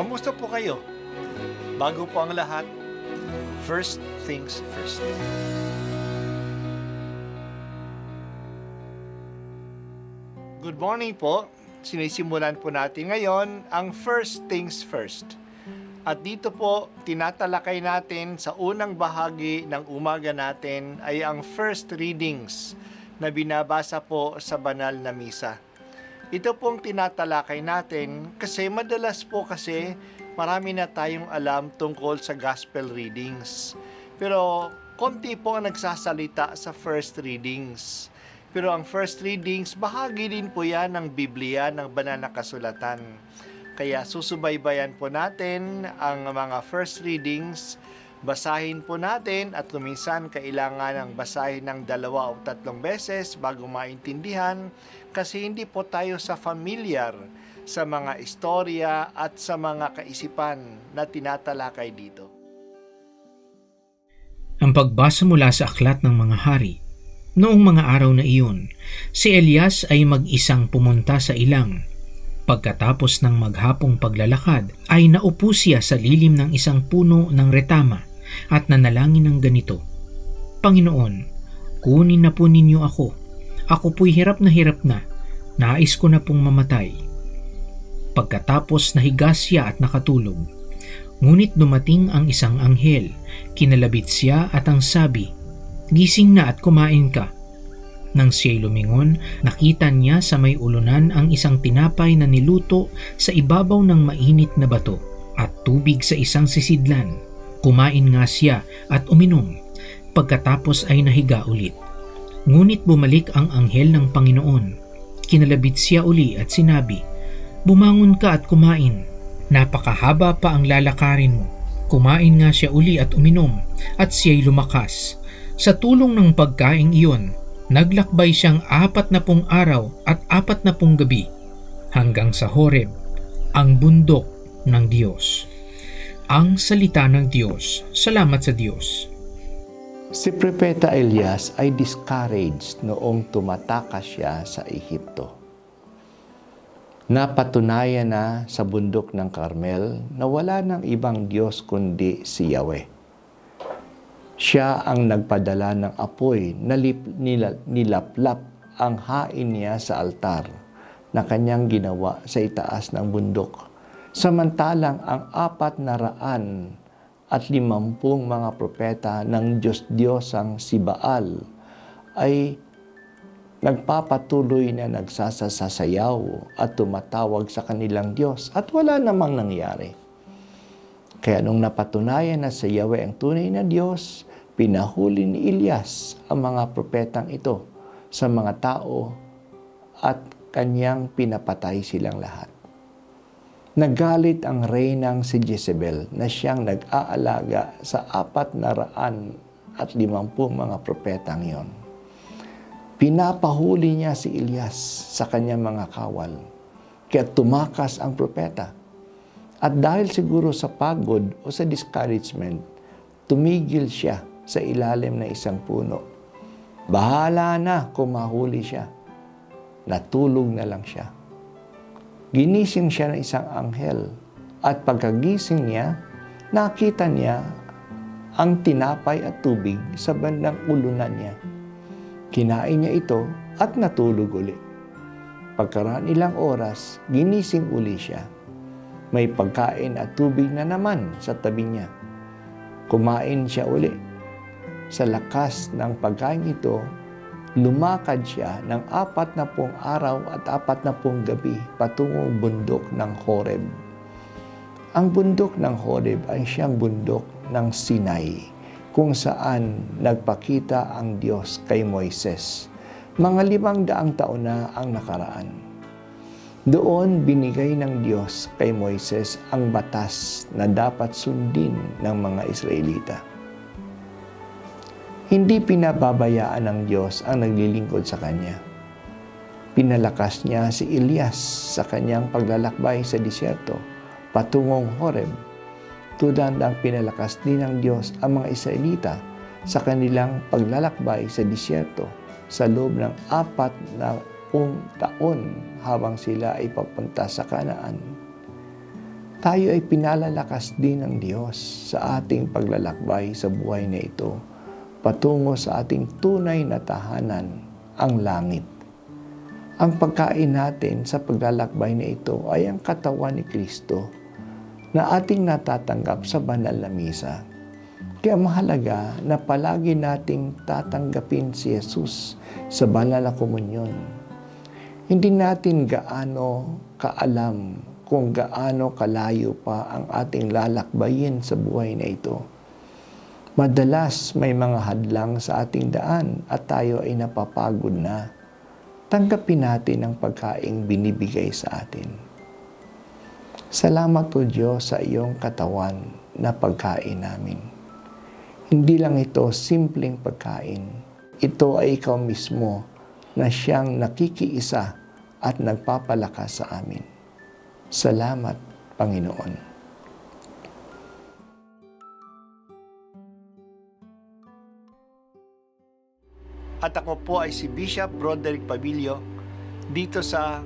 Kamusta po kayo? Bago po ang lahat, first things first. Good morning po. Sinisimulan po natin ngayon ang first things first. At dito po, tinatalakay natin sa unang bahagi ng umaga natin ay ang first readings na binabasa po sa banal na misa. Ito pong tinatalakay natin kasi madalas po kasi marami na tayong alam tungkol sa gospel readings. Pero konti po ang nagsasalita sa first readings. Pero ang first readings, bahagi din po yan ng Biblia, ng banal na kasulatan. Kaya susubaybayan po natin ang mga first readings, basahin po natin at kuminsan kailangan ng basahin ng 2 o 3 beses bago maintindihan kasi hindi po tayo familiar sa mga istorya at sa mga kaisipan na tinatalakay dito. Ang pagbasa mula sa Aklat ng Mga Hari. Noong mga araw na iyon, si Elias ay mag-isang pumunta sa ilang. Pagkatapos ng maghapong paglalakad, ay naupo siya sa lilim ng isang puno ng retama at nanalangin ng ganito, Panginoon, kunin na po ninyo ako. Ako po'y hirap na, nais ko na pong mamatay. Pagkatapos nahiga siya at nakatulog. Ngunit dumating ang isang anghel, kinalabit siya at ang sabi, Gising na at kumain ka. Nang siya'y lumingon, nakita niya sa may ulunan ang isang tinapay na niluto sa ibabaw ng mainit na bato at tubig sa isang sisidlan. Kumain nga siya at uminom. Pagkatapos ay nahiga ulit. Ngunit bumalik ang anghel ng Panginoon. Kinalabit siya uli at sinabi, Bumangon ka at kumain. Napakahaba pa ang lalakarin mo. Kumain nga siya uli at uminom at siya'y lumakas. Sa tulong ng pagkaing iyon, naglakbay siyang 40 araw at 40 gabi hanggang sa Horeb, ang bundok ng Diyos. Ang salita ng Diyos. Salamat sa Diyos. Si Propeta Elias ay discouraged noong tumatakas siya sa Ehipto. Napatunayan na sa bundok ng Carmel na wala ng ibang Diyos kundi si Yahweh. Siya ang nagpadala ng apoy na nilaplap ang hain niya sa altar na kanyang ginawa sa itaas ng bundok. Samantalang ang 450 mga propeta ng Diyos-Diyosang si Baal ay nagpapatuloy na nagsasasayaw at tumatawag sa kanilang Diyos at wala namang nangyari. Kaya nung napatunayan na sa Yahweh ang tunay na Diyos, pinahuli ni Elias ang mga propetang ito sa mga tao at kanyang pinapatay silang lahat. Nagalit ang reynang si Jezebel na siyang nag-aalaga sa 450 mga propetang iyon. Pinapahuli niya si Elias sa kanyang mga kawal, kaya tumakas ang propeta. At dahil siguro sa pagod o sa discouragement, tumigil siya sa ilalim ng isang puno. Bahala na kung mahuli siya. Natulog na lang siya. Ginising siya ng isang anghel at pagkagising niya, nakita niya ang tinapay at tubig sa bandang ulunan niya. Kinain niya ito at natulog uli. Pagkaraan ilang oras, ginising uli siya. May pagkain at tubig na naman sa tabi niya. Kumain siya uli. Sa lakas ng pagkain ito, lumakad siya ng 40 araw at 40 gabi patungong bundok ng Horeb. Ang bundok ng Horeb ay siyang bundok ng Sinai, kung saan nagpakita ang Diyos kay Moises. Mga 500 taon na ang nakaraan. Doon binigay ng Diyos kay Moises ang batas na dapat sundin ng mga Israelita. Hindi pinababayaan ng Diyos ang naglilingkod sa Kanya. Pinalakas niya si Elias sa kanyang paglalakbay sa disyerto patungong Horeb, tulad ng pinalakas din ng Diyos ang mga Israelita sa kanilang paglalakbay sa disyerto sa loob ng 40 taon habang sila ay papunta sa Kanaan. tayo ay pinalalakas din ng Diyos sa ating paglalakbay sa buhay na ito patungo sa ating tunay na tahanan, ang langit. Ang pagkain natin sa paglalakbay na ito ay ang katawan ni Kristo na ating natatanggap sa banal na misa. Kaya mahalaga na palagi nating tatanggapin si Jesus sa banal na komunyon. Hindi natin gaano kaalam kung gaano kalayo pa ang ating lalakbayin sa buhay na ito. Madalas may mga hadlang sa ating daan at tayo ay napapagod na. Tanggapin natin ang pagkaing binibigay sa atin. Salamat o Diyos sa iyong katawan na pagkain namin. Hindi lang ito simpleng pagkain. Ito ay ikaw mismo na siyang nakikiisa at nagpapalakas sa amin. Salamat, Panginoon. At ako po ay si Bishop Broderick Pabilio dito sa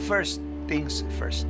First Things First.